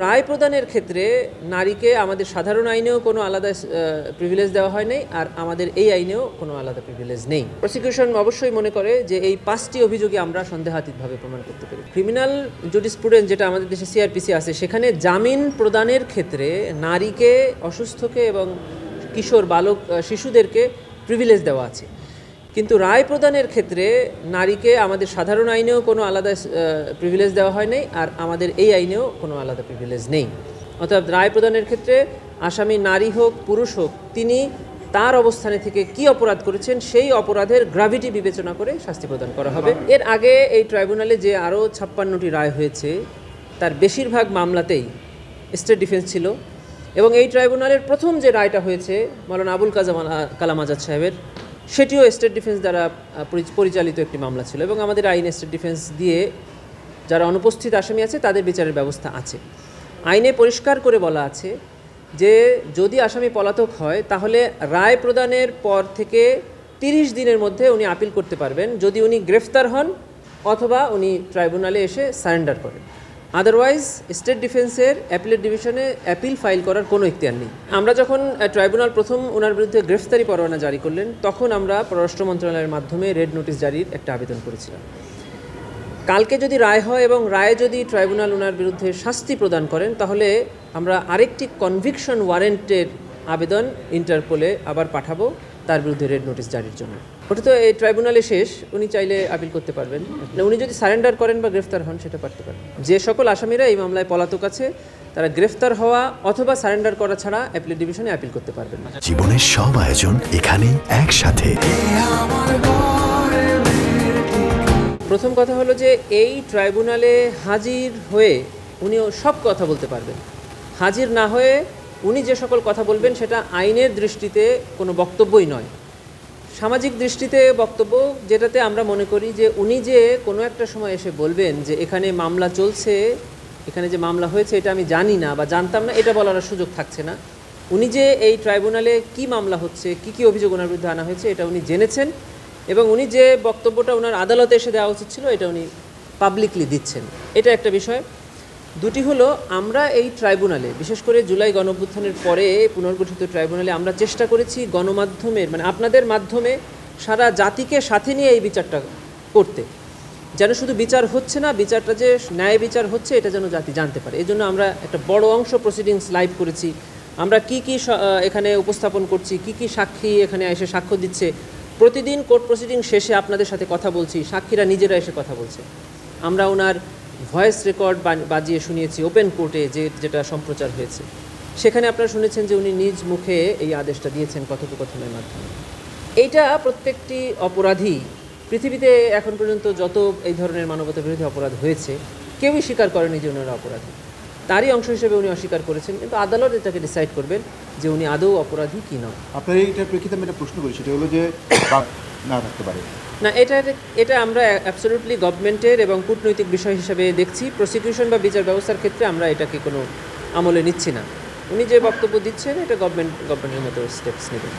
রায় প্রদানের ক্ষেত্রে নারীকে আমাদের সাধারণ আইনেও কোনো আলাদা প্রিভিলেজ দেওয়া হয় নাই, আর আমাদের এই আইনেও কোনো আলাদা প্রিভিলেজ নেই। প্রসিকিউশন অবশ্যই মনে করে যে এই 5টি অভিযোগে আমরা সন্দেহাতীতভাবে প্রমাণ করতে পারি। ক্রিমিনাল জুডিসপ্রুডেন্স যেটা আমাদের দেশে সিআরপিসি আছে, সেখানে জামিন প্রদানের ক্ষেত্রে নারীকে, অসুস্থকে এবং কিশোর বালক শিশুদেরকে প্রিভিলেজ দেওয়া আছে, কিন্তু রায় প্রদানের ক্ষেত্রে নারীকে আমাদের সাধারণ আইনেও কোনো আলাদা প্রিভিলেজ দেওয়া হয় নাই, আর আমাদের এই আইনেও কোনো আলাদা প্রিভিলেজ নেই। অর্থাৎ রায় প্রদানের ক্ষেত্রে আসামি নারী হোক পুরুষ হোক, তিনি তার অবস্থানে থেকে কি অপরাধ করেছেন সেই অপরাধের গ্র্যাভিটি বিবেচনা করে শাস্তি প্রদান করা হবে। এর আগে এই ট্রাইব্যুনালে যে আরও 56টি রায় হয়েছে, তার বেশিরভাগ মামলাতেই স্টেট ডিফেন্স ছিল, এবং এই ট্রাইব্যুনালের প্রথম যে রায়টা হয়েছে মৌলানা আবুল কালাম আজাদ সাহেবের, সেটিও স্টেট ডিফেন্স দ্বারা পরিচালিত একটি মামলা ছিল, এবং আমাদের আইনে স্টেট ডিফেন্স দিয়ে যারা অনুপস্থিত আসামি আছে তাদের বিচারের ব্যবস্থা আছে। আইনে পরিষ্কার করে বলা আছে যে যদি আসামি পলাতক হয় তাহলে রায় প্রদানের পর থেকে 30 দিনের মধ্যে উনি আপিল করতে পারবেন, যদি উনি গ্রেফতার হন অথবা উনি ট্রাইব্যুনালে এসে সারেন্ডার করেন। আদারওয়াইজ স্টেট ডিফেন্সের অ্যাপিলেট ডিভিশনে অ্যাপিল ফাইল করার কোনো ইখতিয়ার নেই। আমরা যখন ট্রাইব্যুনাল প্রথম ওনার বিরুদ্ধে গ্রেফতারি পরোয়ানা জারি করলেন, তখন আমরা পররাষ্ট্র মন্ত্রণালয়ের মাধ্যমে রেড নোটিশ জারির একটা আবেদন করেছিলাম। কালকে যদি রায় হয় এবং রায়ে যদি ট্রাইব্যুনাল ওনার বিরুদ্ধে শাস্তি প্রদান করেন, তাহলে আমরা আরেকটি কনভিকশন ওয়ারেন্টের আবেদন ইন্টারপোলে আবার পাঠাবো তার বিরুদ্ধে রেড নোটিশ জারির জন্য। ওটা তো এই ট্রাইব্যুনালে শেষ, উনি চাইলে আপিল করতে পারবেন। উনি যদি সারেন্ডার করেন বা গ্রেফতার হন সেটা পারতে পারবেন। যে সকল আসামিরা এই মামলায় পলাতক আছে তারা গ্রেফতার হওয়া অথবা সারেন্ডার করা ছাড়া অ্যাপিলেট ডিভিশনে আপিল করতে পারবেন না। জীবনের সব আয়োজন এখানে একসাথে। প্রথম কথা হলো যে এই ট্রাইব্যুনালে হাজির হয়ে উনিও সব কথা বলতে পারবেন। হাজির না হয়ে উনি যে সকল কথা বলবেন সেটা আইনের দৃষ্টিতে কোনো বক্তব্যই নয়, সামাজিক দৃষ্টিতে বক্তব্য, যেটাতে আমরা মনে করি যে উনি যে কোনো একটা সময় এসে বলবেন যে এখানে মামলা চলছে, এখানে যে মামলা হয়েছে এটা আমি জানি না বা জানতাম না, এটা বলার সুযোগ থাকছে না। উনি যে এই ট্রাইব্যুনালে কি মামলা হচ্ছে, কি অভিযোগ ওনার বিরুদ্ধে আনা হয়েছে, এটা উনি জেনেছেন, এবং উনি যে বক্তব্যটা ওনার আদালতে এসে দেওয়া উচিত ছিল এটা উনি পাবলিকলি দিচ্ছেন। এটা একটা বিষয়। দুটি হলো, আমরা এই ট্রাইব্যুনালে বিশেষ করে জুলাই গণঅভ্যুত্থানের পরে পুনর্গঠিত ট্রাইব্যুনালে আমরা চেষ্টা করেছি গণমাধ্যমের, মানে আপনাদের মাধ্যমে সারা জাতিকে সাথে নিয়ে এই বিচারটা করতে, যেন শুধু বিচার হচ্ছে না, বিচারটা যে ন্যায় বিচার হচ্ছে এটা যেন জাতি জানতে পারে। এই জন্য আমরা একটা বড় অংশ প্রসিডিংস লাইভ করেছি। আমরা কি এখানে উপস্থাপন করছি, কি সাক্ষী এখানে এসে সাক্ষ্য দিচ্ছে, প্রতিদিন কোর্ট প্রসিডিং শেষে আপনাদের সাথে কথা বলছি, সাক্ষীরা নিজেরা এসে কথা বলছে। আমরা ওনার ভয়েস রেকর্ড বাজিয়ে শুনিয়েছি ওপেন কোর্টে, যেটা সম্প্রচার হয়েছে, সেখানে আপনারা শুনেছেন যে উনি নিজ মুখে এই আদেশটা দিয়েছেন কথোপকথনের মাধ্যমে। এইটা প্রত্যেকটি অপরাধী, পৃথিবীতে এখন পর্যন্ত যত এই ধরনের মানবতা বিরোধী অপরাধ হয়েছে, কেউই স্বীকার করেনি যে ওনারা অপরাধী। তারই অংশ হিসেবে উনি অস্বীকার করেছেন, কিন্তু আদালত এটাকে ডিসাইড করবেন যে উনি আদৌ অপরাধী কি নয়। আপনার এইটার প্রেক্ষিতে আমি একটা প্রশ্ন করি, সেটা হলো যে না থাকতে পারে না, এটা আমরা অ্যাবসলিউটলি গভর্নমেন্টের এবং কূটনৈতিক বিষয় হিসেবে দেখছি। প্রসিকিউশন বা বিচার ব্যবস্থার ক্ষেত্রে আমরা এটাকে কোনো আমলে নিচ্ছি না। উনি যে বক্তব্য দিচ্ছেন এটা গভর্নমেন্টের মতো স্টেপস নেবেন।